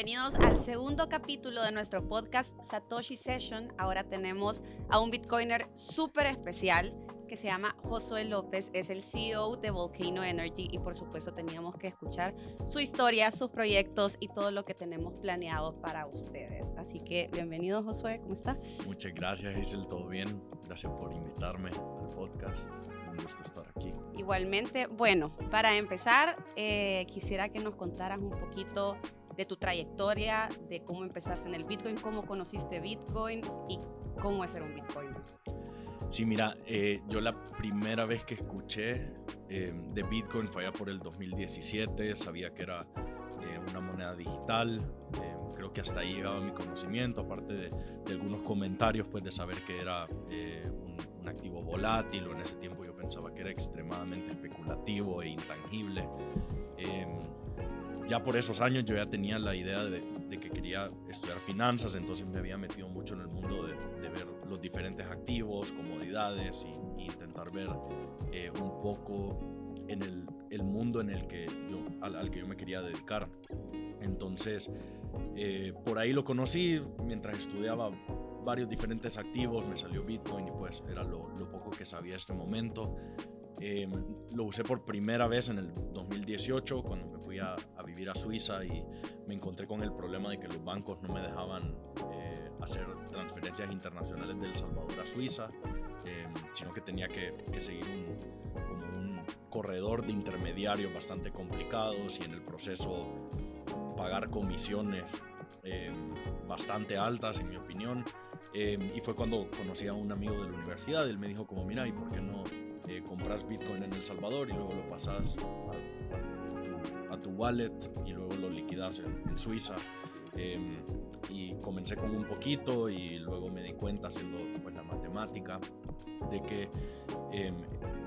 bienvenidos al segundo capítulo de nuestro podcast Satoshi Session. Ahora tenemos a un Bitcoiner súper especial que se llama Josué López, es el CEO de Volcano Energy y por supuesto teníamos que escuchar su historia, sus proyectos y todo lo que tenemos planeado para ustedes. Así que bienvenido Josué, ¿cómo estás? Muchas gracias Hazel, ¿todo bien? Gracias por invitarme al podcast, un gusto estar aquí. Igualmente, bueno, para empezar quisiera que nos contaras un poquito de tu trayectoria, de cómo empezaste en el Bitcoin, cómo conociste Bitcoin y cómo es ser un Bitcoiner. Sí, mira, yo la primera vez que escuché de Bitcoin fue allá por el 2017, sabía que era una moneda digital, creo que hasta ahí llegaba mi conocimiento, aparte de algunos comentarios, pues de saber que era un activo volátil, o en ese tiempo yo pensaba que era extremadamente especulativo e intangible. Ya por esos años yo ya tenía la idea de que quería estudiar finanzas, entonces me había metido mucho en el mundo de ver los diferentes activos, comodidades y intentar ver un poco en el mundo en el que al que yo me quería dedicar. Entonces por ahí lo conocí mientras estudiaba varios diferentes activos, me salió Bitcoin y pues era lo poco que sabía hasta este momento. Lo usé por primera vez en el 2018 cuando me fui a vivir a Suiza y me encontré con el problema de que los bancos no me dejaban hacer transferencias internacionales de El Salvador a Suiza, sino que tenía que seguir como un corredor de intermediarios bastante complicados y en el proceso pagar comisiones bastante altas en mi opinión. Y fue cuando conocí a un amigo de la universidad. Él me dijo como, mira, ¿y por qué no compras Bitcoin en El Salvador y luego lo pasas a tu wallet y luego lo liquidas en Suiza? Y comencé con un poquito y luego me di cuenta haciendo pues, la matemática de que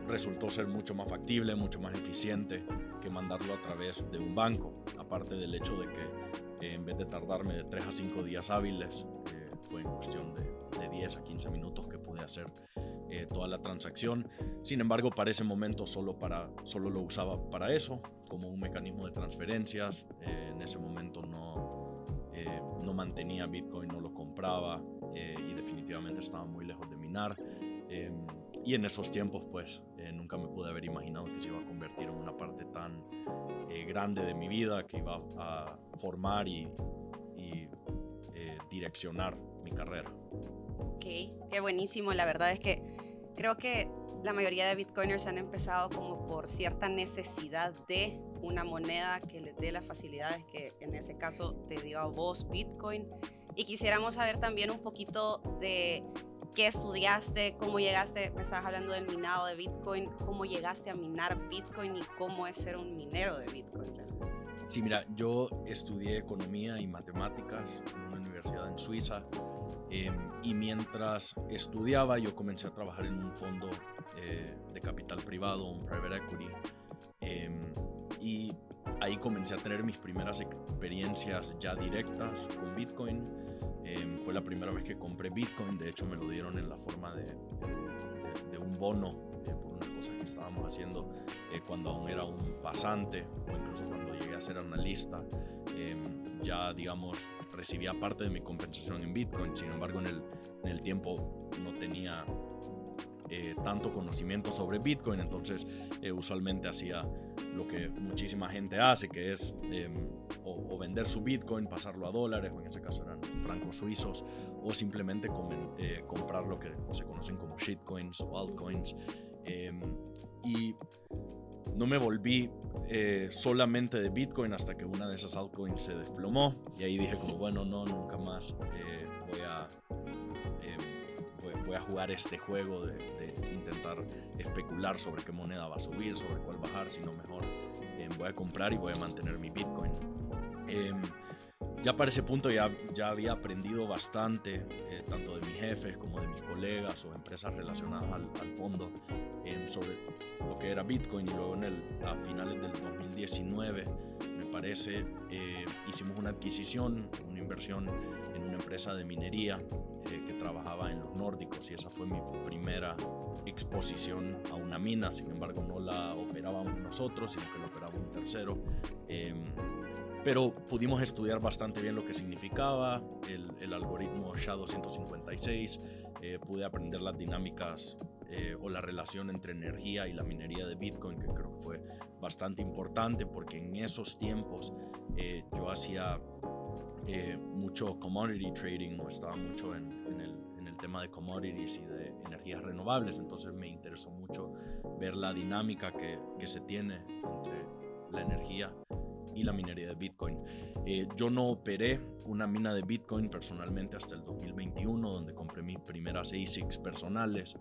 resultó ser mucho más factible, mucho más eficiente que mandarlo a través de un banco, aparte del hecho de que en vez de tardarme de 3 a 5 días hábiles, fue en cuestión de 10 a 15 minutos que pude hacer toda la transacción. Sin embargo, para ese momento solo lo usaba para eso, como un mecanismo de transferencias. En ese momento no mantenía Bitcoin, no lo compraba y definitivamente estaba muy lejos de minar. Y en esos tiempos pues nunca me pude haber imaginado que se iba a convertir en una parte tan grande de mi vida, que iba a formar y direccionar mi carrera. Ok, qué buenísimo. La verdad es que creo que la mayoría de Bitcoiners han empezado como por cierta necesidad de una moneda que les dé las facilidades que en ese caso te dio a vos Bitcoin. Y quisiéramos saber también un poquito de qué estudiaste, cómo llegaste, me estabas hablando del minado de Bitcoin, cómo llegaste a minar Bitcoin y cómo es ser un minero de Bitcoin. Sí, mira, yo estudié economía y matemáticas en una universidad en Suiza y mientras estudiaba yo comencé a trabajar en un fondo de capital privado, un private equity, y ahí comencé a tener mis primeras experiencias ya directas con Bitcoin. Fue la primera vez que compré Bitcoin, de hecho me lo dieron en la forma de un bono por una cosa que estábamos haciendo cuando aún era un pasante, o incluso cuando llegué a ser analista. Ya digamos recibía parte de mi compensación en Bitcoin, sin embargo en el tiempo no tenía tanto conocimiento sobre Bitcoin, entonces usualmente hacía lo que muchísima gente hace, que es o vender su Bitcoin, pasarlo a dólares, o en ese caso eran francos suizos, o simplemente comprar lo que se conocen como shitcoins o altcoins. Y no me volví solamente de Bitcoin hasta que una de esas altcoins se desplomó, y ahí dije como, bueno, nunca más voy a jugar este juego de intentar especular sobre qué moneda va a subir, sobre cuál bajar, sino mejor voy a comprar y voy a mantener mi Bitcoin. Ya para ese punto ya había aprendido bastante, tanto de mis jefes como de mis colegas o empresas relacionadas al fondo, sobre lo que era Bitcoin. Y luego a finales del 2019, me parece, hicimos una adquisición, una inversión en una empresa de minería que trabajaba en los nórdicos, y esa fue mi primera exposición a una mina. Sin embargo, no la operábamos nosotros, sino que la operaba un tercero. pero pudimos estudiar bastante bien lo que significaba el algoritmo SHA-256. Pude aprender las dinámicas o la relación entre energía y la minería de Bitcoin, que creo que fue bastante importante porque en esos tiempos yo hacía mucho commodity trading, o estaba mucho en el tema de commodities y de energías renovables. Entonces me interesó mucho ver la dinámica que se tiene entre la energía y la minería de Bitcoin. Yo no operé una mina de Bitcoin personalmente hasta el 2021, donde compré mis primeras ASICs personales.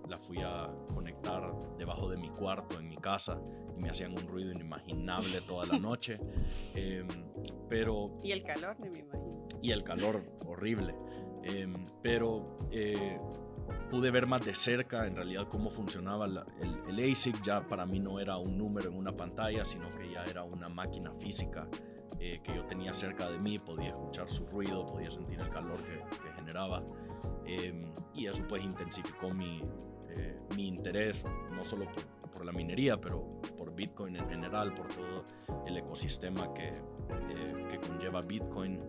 La fui a conectar debajo de mi cuarto en mi casa y me hacían un ruido inimaginable toda la noche. Pero y el calor, ni me imagino. Y el calor horrible. Pero pude ver más de cerca en realidad cómo funcionaba el ASIC. Ya para mí no era un número en una pantalla, sino que ya era una máquina física que yo tenía cerca de mí. Podía escuchar su ruido, podía sentir el calor que generaba, y eso pues intensificó mi interés, no solo por la minería, pero por Bitcoin en general, por todo el ecosistema que conlleva Bitcoin.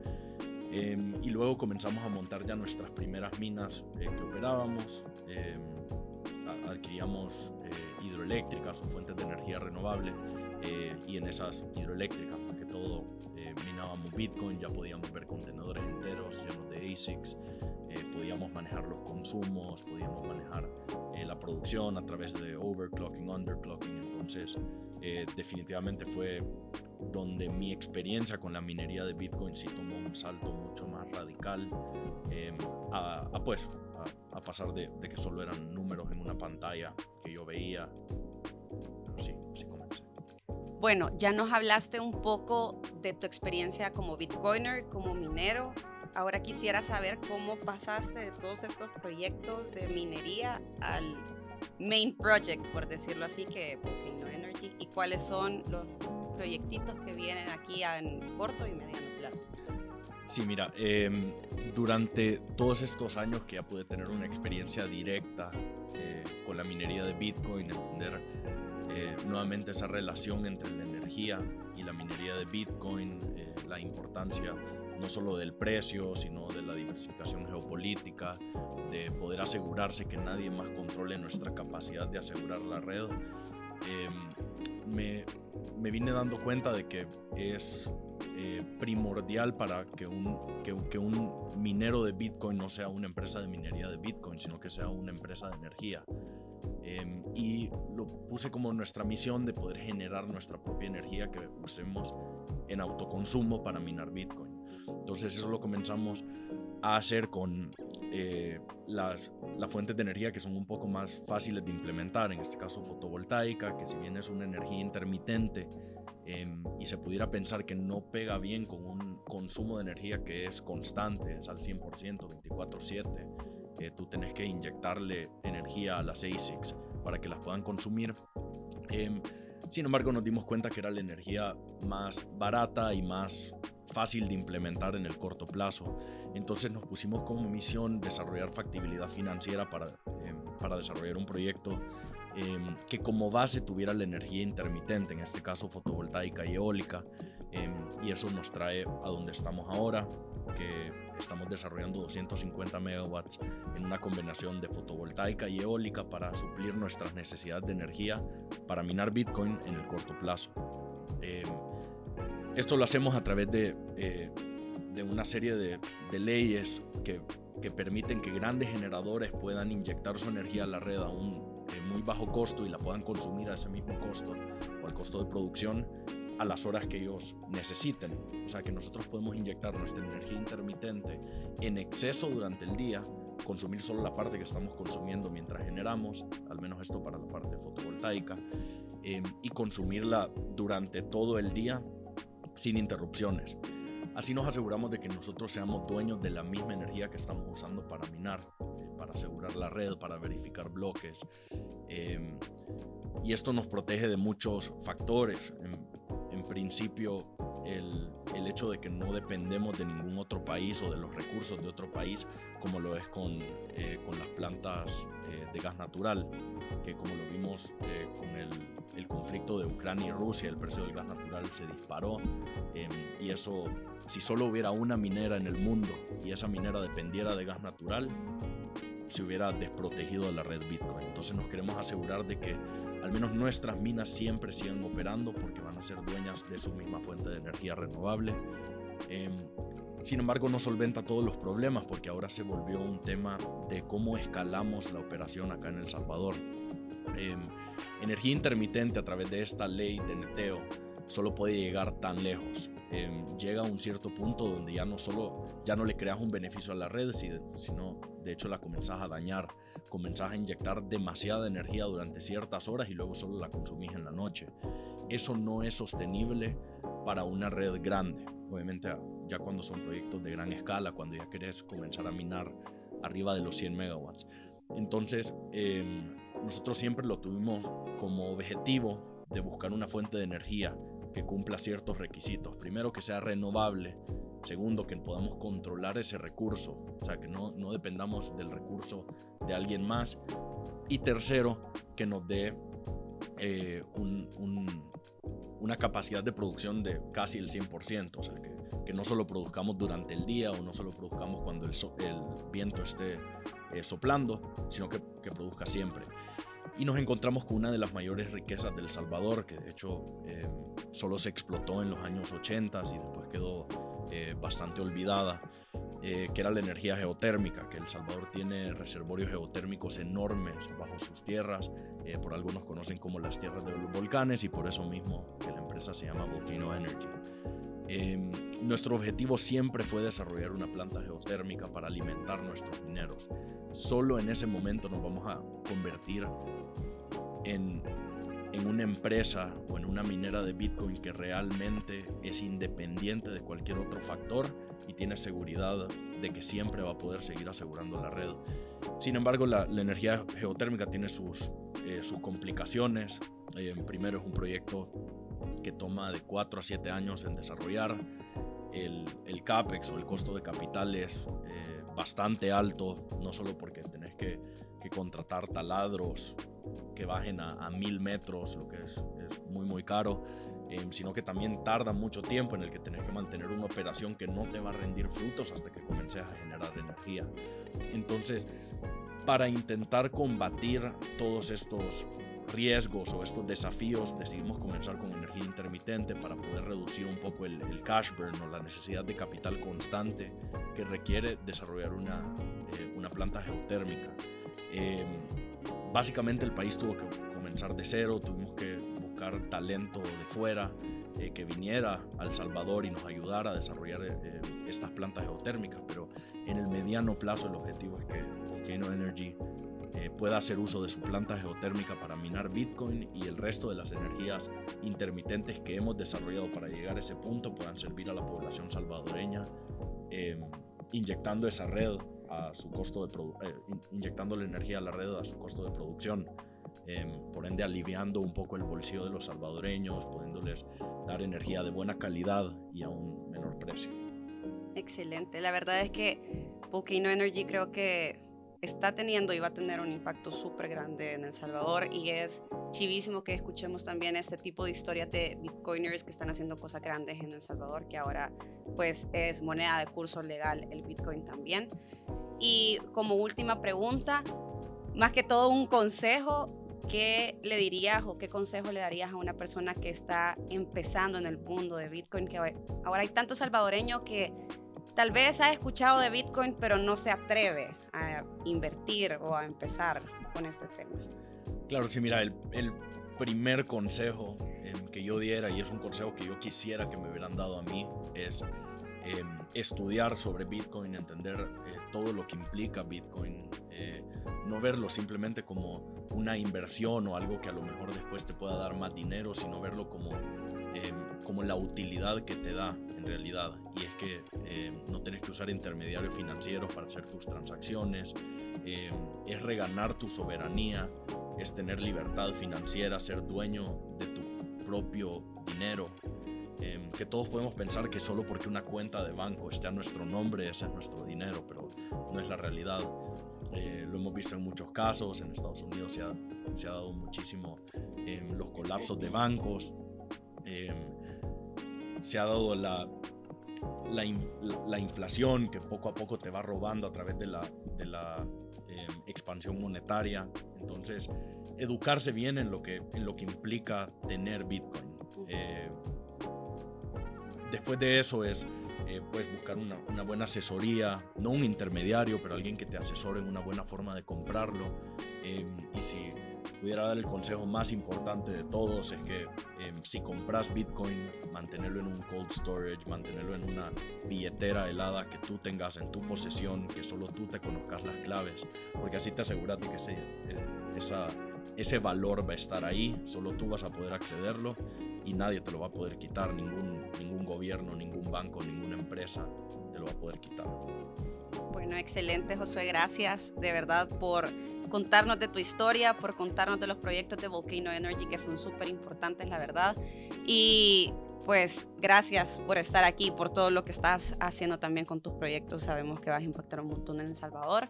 Y luego comenzamos a montar ya nuestras primeras minas que operábamos. Adquiríamos hidroeléctricas o fuentes de energía renovable, y en esas hidroeléctricas, más que todo, minábamos Bitcoin. Ya podíamos ver contenedores enteros llenos de ASICs, podíamos manejar los consumos, podíamos manejar la producción a través de overclocking, underclocking. Entonces definitivamente fue donde mi experiencia con la minería de Bitcoin sí tomó un salto mucho más radical, a pasar de que solo eran números en una pantalla que yo veía. Pero sí comencé. Bueno, ya nos hablaste un poco de tu experiencia como Bitcoiner, como minero. Ahora quisiera saber cómo pasaste de todos estos proyectos de minería al main project, por decirlo así, que es Volcano Energy, y cuáles son los proyectitos que vienen aquí en corto y mediano plazo. Sí, mira, durante todos estos años que ya pude tener una experiencia directa con la minería de Bitcoin, entender nuevamente esa relación entre la energía y la minería de Bitcoin, la importancia no solo del precio, sino de la diversificación geopolítica, de poder asegurarse que nadie más controle nuestra capacidad de asegurar la red. Me vine dando cuenta de que es primordial para que un minero de Bitcoin no sea una empresa de minería de Bitcoin, sino que sea una empresa de energía. Y lo puse como nuestra misión de poder generar nuestra propia energía que usemos en autoconsumo para minar Bitcoin. Entonces eso lo comenzamos a hacer con las fuentes de energía que son un poco más fáciles de implementar, en este caso fotovoltaica, que si bien es una energía intermitente y se pudiera pensar que no pega bien con un consumo de energía que es constante, es al 100%, 24/7, tú tenés que inyectarle energía a las ASICs para que las puedan consumir. Sin embargo, nos dimos cuenta que era la energía más barata y más fácil de implementar en el corto plazo. Entonces nos pusimos como misión desarrollar factibilidad financiera para desarrollar un proyecto que como base tuviera la energía intermitente, en este caso fotovoltaica y eólica, y eso nos trae a donde estamos ahora, que estamos desarrollando 250 megawatts en una combinación de fotovoltaica y eólica para suplir nuestras necesidades de energía para minar Bitcoin en el corto plazo. Esto lo hacemos a través de una serie de leyes que permiten que grandes generadores puedan inyectar su energía a la red a un muy bajo costo y la puedan consumir a ese mismo costo o al costo de producción a las horas que ellos necesiten. O sea que nosotros podemos inyectar nuestra energía intermitente en exceso durante el día, consumir solo la parte que estamos consumiendo mientras generamos, al menos esto para la parte fotovoltaica, y consumirla durante todo el día sin interrupciones. Así nos aseguramos de que nosotros seamos dueños de la misma energía que estamos usando para minar, para asegurar la red, para verificar bloques. Y esto nos protege de muchos factores. En principio, el hecho de que no dependemos de ningún otro país o de los recursos de otro país, como lo es con las plantas de gas natural, que como lo vimos con el conflicto de Ucrania y Rusia, el precio del gas natural se disparó, y eso, si solo hubiera una minera en el mundo y esa minera dependiera de gas natural, se hubiera desprotegido de la red Bitcoin. Entonces nos queremos asegurar de que al menos nuestras minas siempre sigan operando, porque van a ser dueñas de su misma fuente de energía renovable. Sin embargo, no solventa todos los problemas, porque ahora se volvió un tema de cómo escalamos la operación acá en El Salvador. Energía intermitente a través de esta ley de neteo solo puede llegar tan lejos. Llega a un cierto punto donde ya no le creas un beneficio a la red, sino de hecho la comenzás a dañar, comenzás a inyectar demasiada energía durante ciertas horas y luego solo la consumís en la noche. Eso no es sostenible para una red grande. Obviamente ya cuando son proyectos de gran escala, cuando ya querés comenzar a minar arriba de los 100 megawatts. Entonces nosotros siempre lo tuvimos como objetivo de buscar una fuente de energía que cumpla ciertos requisitos. Primero, que sea renovable. Segundo, que podamos controlar ese recurso, o sea, que no dependamos del recurso de alguien más. Y tercero, que nos dé una capacidad de producción de casi el 100%, o sea, que no solo produzcamos durante el día o no solo produzcamos cuando el viento esté soplando, sino que produzca siempre. Y nos encontramos con una de las mayores riquezas del Salvador, que de hecho solo se explotó en los años 80 y después quedó bastante olvidada, que era la energía geotérmica, que El Salvador tiene reservorios geotérmicos enormes bajo sus tierras, por algunos conocen como las tierras de los volcanes, y por eso mismo que la empresa se llama Volcano Energy. Nuestro objetivo siempre fue desarrollar una planta geotérmica para alimentar nuestros mineros. Solo en ese momento nos vamos a convertir en una empresa o en una minera de Bitcoin que realmente es independiente de cualquier otro factor y tiene seguridad de que siempre va a poder seguir asegurando la red. Sin embargo, la energía geotérmica tiene sus complicaciones. Primero, es un proyecto que toma de 4 a 7 años en desarrollar. El CAPEX o el costo de capital es bastante alto, no solo porque tenés que contratar taladros que bajen a 1000 metros, lo que es muy muy caro, sino que también tarda mucho tiempo en el que tenés que mantener una operación que no te va a rendir frutos hasta que comiences a generar energía. Entonces, para intentar combatir todos estos riesgos o estos desafíos, decidimos comenzar con energía intermitente para poder reducir un poco el cash burn o la necesidad de capital constante que requiere desarrollar una planta geotérmica. Básicamente el país tuvo que comenzar de cero, tuvimos que buscar talento de fuera que viniera a El Salvador y nos ayudara a desarrollar estas plantas geotérmicas, pero en el mediano plazo el objetivo es que Volcano Energy pueda hacer uso de su planta geotérmica para minar Bitcoin, y el resto de las energías intermitentes que hemos desarrollado para llegar a ese punto puedan servir a la población salvadoreña, inyectando esa red a su costo inyectando la energía a la red a su costo de producción, por ende aliviando un poco el bolsillo de los salvadoreños, pudiéndoles dar energía de buena calidad y a un menor precio. Excelente, la verdad es que Volcano Energy creo que está teniendo y va a tener un impacto súper grande en El Salvador, y es chivísimo que escuchemos también este tipo de historias de bitcoiners que están haciendo cosas grandes en El Salvador, que ahora pues es moneda de curso legal el Bitcoin también. Y como última pregunta, más que todo un consejo, ¿qué le dirías o qué consejo le darías a una persona que está empezando en el mundo de Bitcoin? Que ahora hay tanto salvadoreño que tal vez ha escuchado de Bitcoin, pero no se atreve a invertir o a empezar con este tema. Claro, sí, mira, el primer consejo que yo diera, y es un consejo que yo quisiera que me hubieran dado a mí, es estudiar sobre Bitcoin, entender todo lo que implica Bitcoin, no verlo simplemente como una inversión o algo que a lo mejor después te pueda dar más dinero, sino verlo como la utilidad que te da en realidad. Y es que no tienes que usar intermediarios financieros para hacer tus transacciones, es reganar tu soberanía, es tener libertad financiera, ser dueño de tu propio dinero. que todos podemos pensar que solo porque una cuenta de banco esté a nuestro nombre, ese es nuestro dinero, pero no es la realidad. Lo hemos visto en muchos casos. En Estados Unidos se ha dado muchísimo los colapsos de bancos. Se ha dado la inflación que poco a poco te va robando a través de la expansión monetaria. Entonces, educarse bien en lo que implica tener Bitcoin. Después de eso puedes buscar una buena asesoría, no un intermediario, pero alguien que te asesore en una buena forma de comprarlo. Y si pudiera dar el consejo más importante de todos, es que si compras Bitcoin, mantenerlo en un cold storage, mantenerlo en una billetera helada que tú tengas en tu posesión, que solo tú te conozcas las claves, porque así te aseguras de que ese valor va a estar ahí, solo tú vas a poder accederlo y nadie te lo va a poder quitar, ningún gobierno, ningún banco, ninguna empresa te lo va a poder quitar. Bueno, excelente, Josué, gracias de verdad por contarnos de tu historia, por contarnos de los proyectos de Volcano Energy que son súper importantes, la verdad. Y pues gracias por estar aquí, por todo lo que estás haciendo también con tus proyectos. Sabemos que vas a impactar un montón en El Salvador.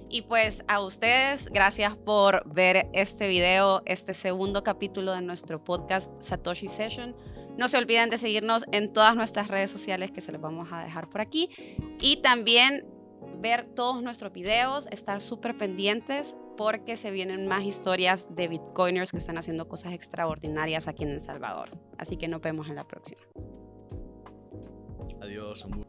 Y pues a ustedes, gracias por ver este video, este segundo capítulo de nuestro podcast Satoshi Session. No se olviden de seguirnos en todas nuestras redes sociales que se les vamos a dejar por aquí. Y también ver todos nuestros videos, estar súper pendientes porque se vienen más historias de Bitcoiners que están haciendo cosas extraordinarias aquí en El Salvador. Así que nos vemos en la próxima. Adiós, un gusto.